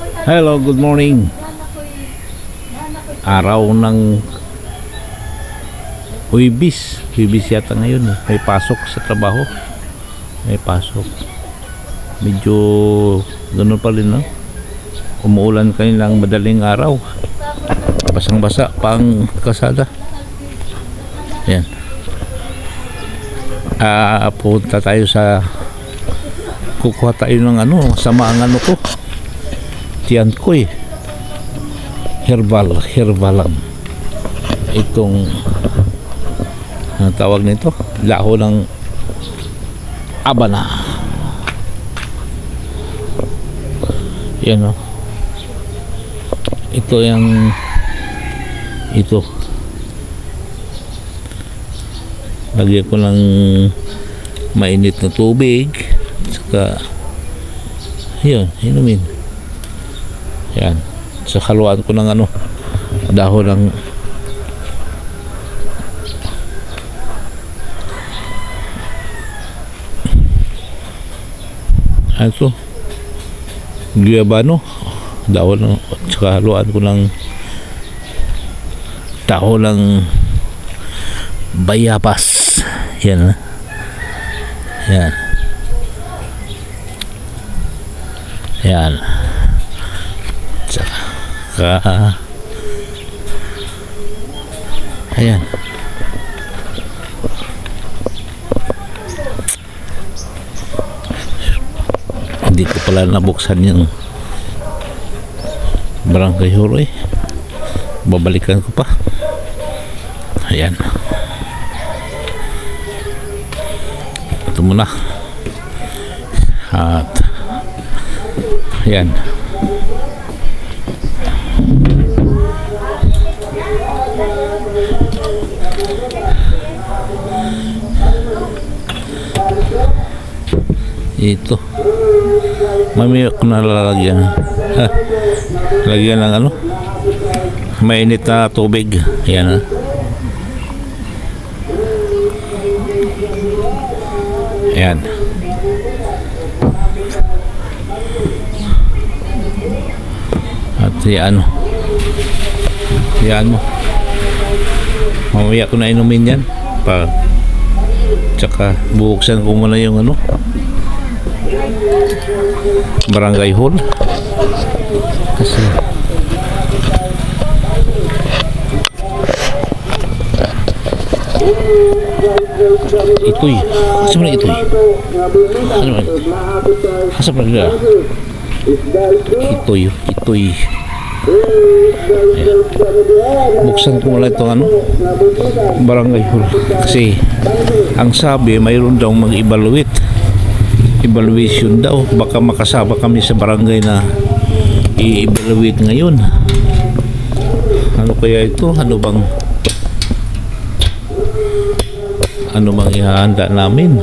Hello, good morning. Araw ng Huwebes yata ngayon. May pasok sa trabaho. May pasok. Medyo gano'n pa rin, no? Umuulan kanilang madaling araw. Basang-basa pang kasada. Ayan. Punta tayo sa kukuha tayo ng sama ang ko. Tiyan ko eh. Herbalam. Itong ang tawag nito, laho ng abana. Yan o. Ito lagyan ko ng mainit na tubig, saka yun, inumin. Yan, so haluan ko ng dahon ng guyabano, dahon ng, saka haluan ko ng dahon ng bayabas. Yan, yan. Saka ayan. Hindi ko pala nabuksan yung barangay huro eh. Babalikan ko pa. Ayan. Ito muna. At ayan. Ito mamaya ko na lalagyan lagyan ng mainit na tubig. Ayan, ayan. At yan mo, mamaya ko na inumin yan pa, tsaka bubuksan ko muna yung barangay hall kasi ito'y asa ba ito'y asa ba nila ito'y buksan ko muna itong barangay hall kasi ang sabi mayroon daw evaluation daw, baka makasama kami sa barangay na i-evaluate ngayon. Ano kaya ito? Ano bang ihahanda namin?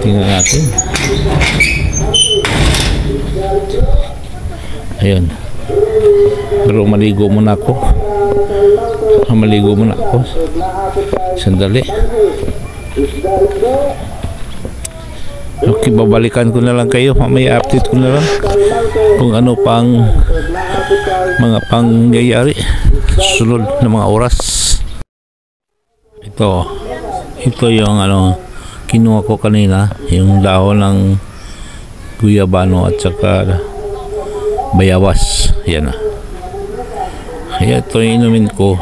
Tingnan natin. Ayun. Pero maligo muna ako. Sandali. Okay, babalikan ko na lang kayo. Mamaya update ko na lang kung ano pang mga pangyayari sunod na mga oras. Ito yung kinuha ko kanina, yung dahon ng guyabano at saka bayabas. Yan na. Kaya ito yung inumin ko.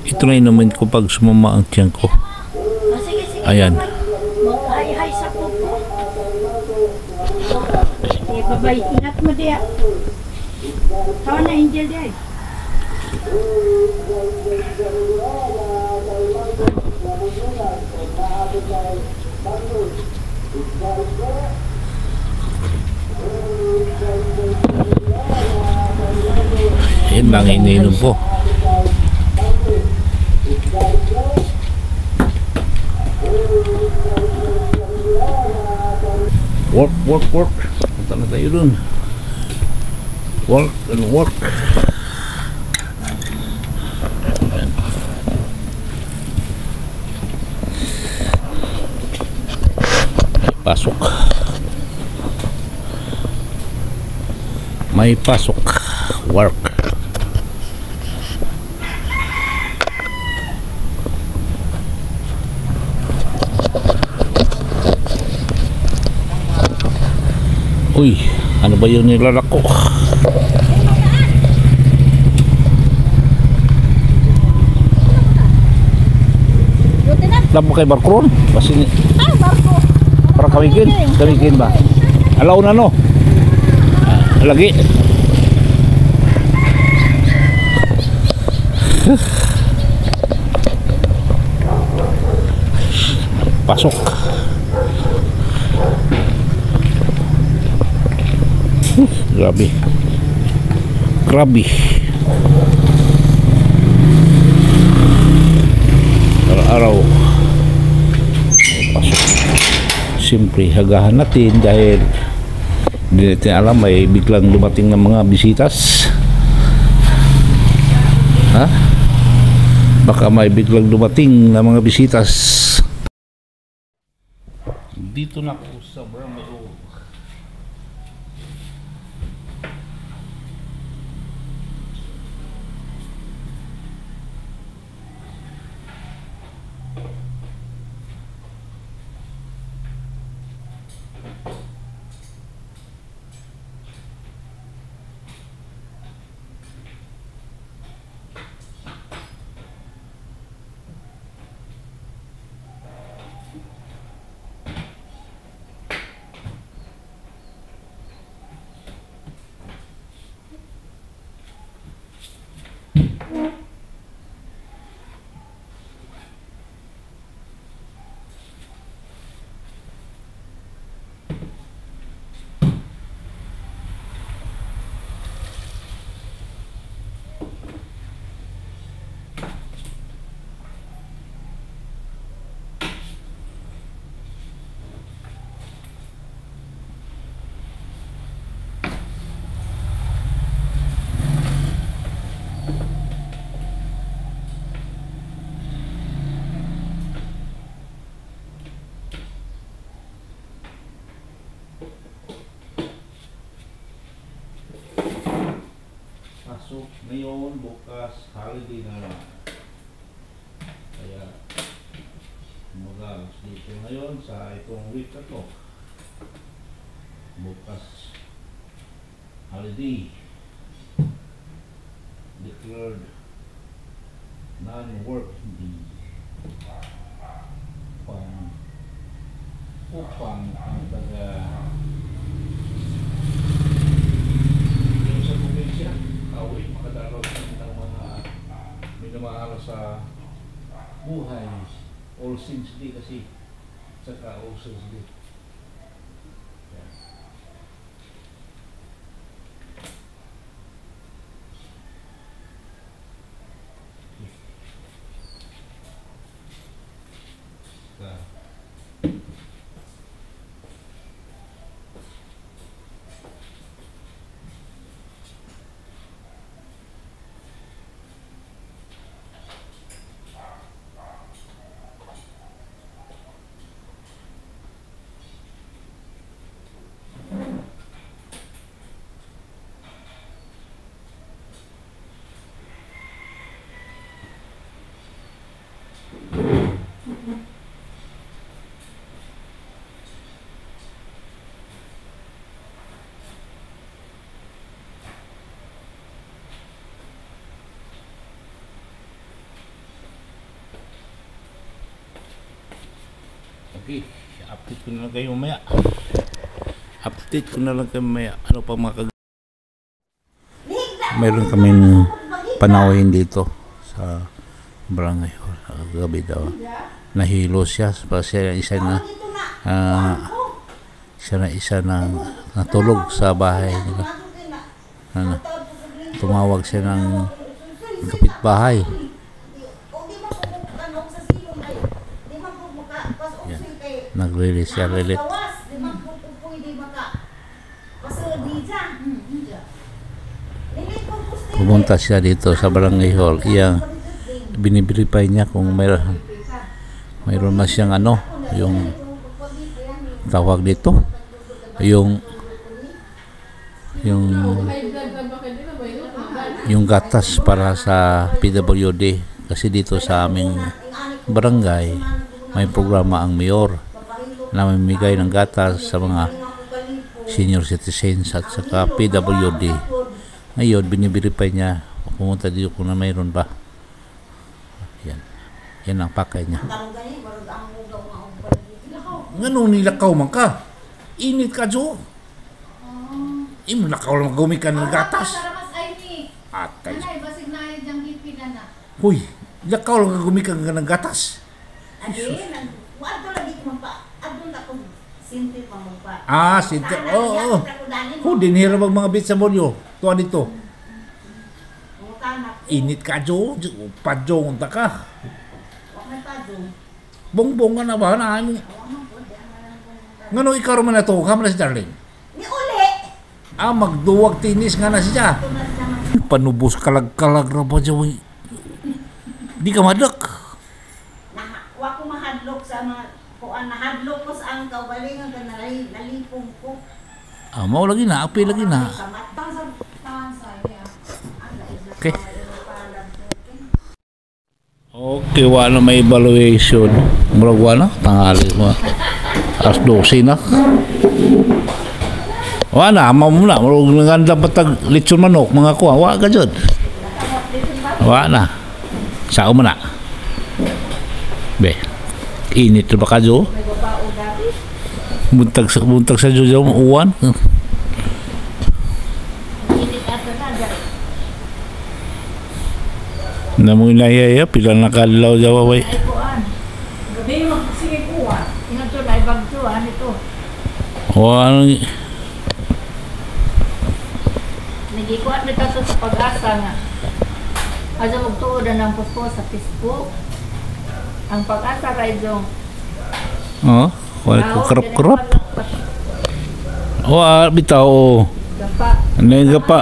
Ito na inumin ko pag sumama ang tiyan ko. Ayan. Babay, ingat mo dia. Tawa na angel dia. Yan lang iniinom po. Work. Punta na tayo dun. Work. Pasok. May pasok. Work. Uy, ano ba yun nilalako? Labo kay Barkron? Basi ni Barko. para kamikin ba? Alaw na no. Lagi. Pasok. Grabe. Grabe. Araw-araw. Pasok. Siyempre, hagahan natin dahil hindi natin alam may biglang dumating ng mga bisitas. Ha? Baka may biglang dumating ng mga bisitas. Dito na ako sa Barangay O. Pasok ngayon, bukas, holiday na lang. Kaya, mag-alas dito ngayon sa itong week na to. Bukas, holiday. Declared non-working day. Upang ang taga yung sa probinsya, awit makadalaw ng mga minamahal sa buhay. All Saints Day kasi, saka All Saints Day. Okay, update ko na lang kayo mamaya. Update ko na lang kayo mamaya. Ano pa mga mayroon kaming panauhin dito sa barangay. Gabi daw. Nahilo siya. Siya isa na natulog sa bahay nila. Tumawag siya ng kapitbahay. Nag-release siya, pumunta siya dito sa barangay hall. Biniverify niya kung mayroon na siyang yung tawag dito, yung yung gatas para sa PWD kasi dito sa aming barangay may programa ang mayor na mamimigay ng gatas sa mga senior citizens at saka PWD. Ngayon binibiripay niya pumunta dito kung na mayroon ba. Yan ang pakay niya. Ngano nilakaw man ka? Init ka, Jo. Imo nakaw lang gumikan ng gatas. Atay. Huy, nilakaw lang gumikan ng gatas. Sinti. Oo. Dinhira mag mga bit sa bolyo. Tuwa dito. Init ka, Jo. Padjong ta ka. Bongbong ka na ba? Ngano ikaw man na to? Kamala si Darling? Ni uli! Magduwag tinis nga na siya. Panubos kalag-kalag na ba siya? Di ka madok. Wa ko mahadlok sa mga kuan, nahadlok ko sa ang kaugalingan ka nalipong ko. Mau lagi na, api lagi na. Okay. Okay, wala may evaluation. Murag wala, tangali mo. As 12 na. Wala, mamula. Murag naganda patag lechon manok, mga kuha. Wala ka dyan. Wala. Sao mo na? Be, init na ba ka dyan? Buntag sa dyan, uwan. Namoy na yaya, pila nakalaw jawa way. Gabi mo sige kuha. Ina to na ibagtuan ito. Ano? Nagikuha nito sa pag-asa nga. Asa magtuod ng post sa Facebook. Ang pag-asa kay Jong. Wala ko krap-krap. Bitaw. Gapa. Gapa.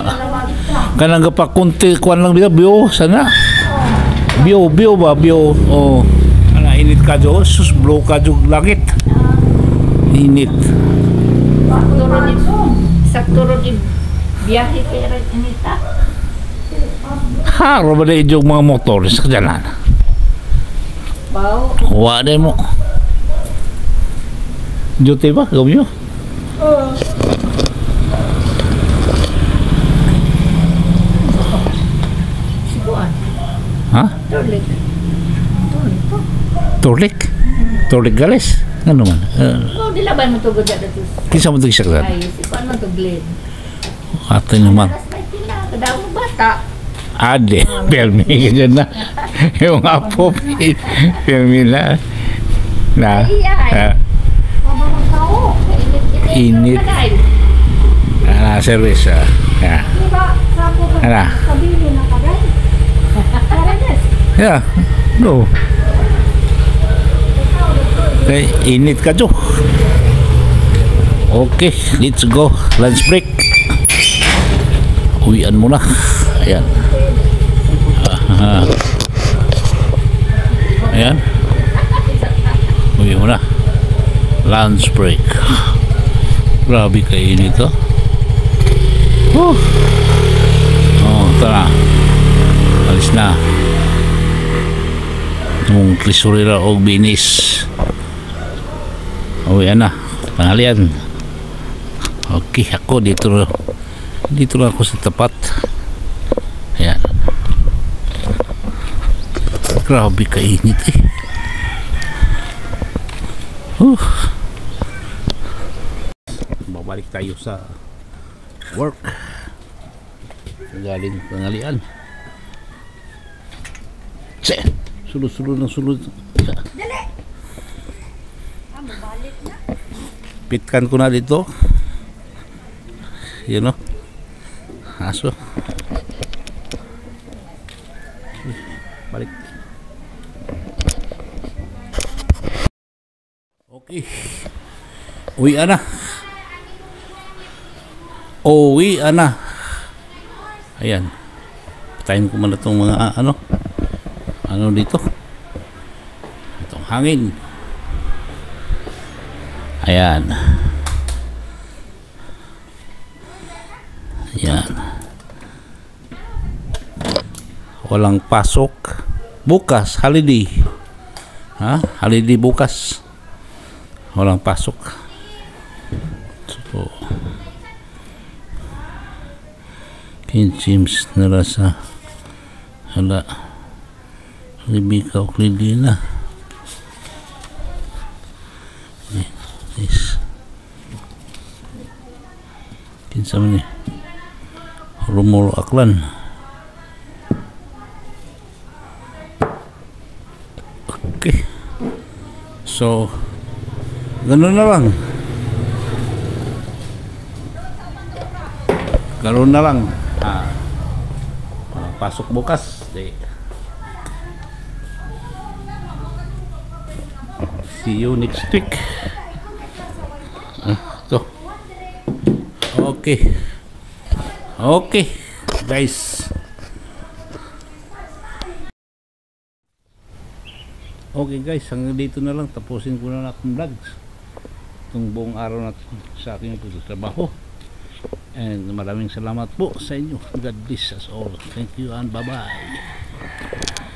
Kanang gapa kunti kuan lang bio sana. Bio ba bio. Ana init ka jo, sus blow ka jo langit. Init. Sakto di biyahe kay inita. Haro ba na yung mga motor sa jalan? Bau. Wala mo. Jote ba? Gawin nyo? Sibuan. Ha? Turlik. Torlik galis? Ano man? Dilaban mo to gud dito. Kinsa mo ito isaksan? Ay, sibuan man to Glenn. Ate naman. Kada mo bata. Ade, permi ka dyan na. Yung apo, permi na. Na. Init. Service. Yeah. No. Okay, init ka jo. Okay, let's go. Lunch break. Uwian mo na. Ayan. Ayan. Uwi mo na. Lunch break. Grabe kayo nito. Tara. Alis na. Itong klisurira o binis. Uwi na. Panghalian. Okay, ako dito lang ako sa tapat. Ayan. Grabe kainit eh. Babalik tayo sa work. Galing panghalian. Sulod ng sulod. Dali. Balik na. Pitkan ko na dito. Yun o. Aso. Balik. Okay. Uwi na. Ayan. Patayin ko muna itong mga ano dito. Itong hangin. Ayan. Yan. Walang pasok. Bukas, holiday. Ha? Holiday bukas. Walang pasok. So, kinsims na rasa. Hala. Libika o klidina. Yes. Kinsa man ni? Rumor aklan. Okay. So, ganun na lang. Ganun na lang. Pasok bukas. See you next week. So, okay. Okay, guys. Okay guys, hanggang dito na lang. Tapusin ko na akong vlogs itong buong araw na sa aking pagtatrabaho. And maraming salamat po sa inyo. God bless us all. Thank you and bye bye.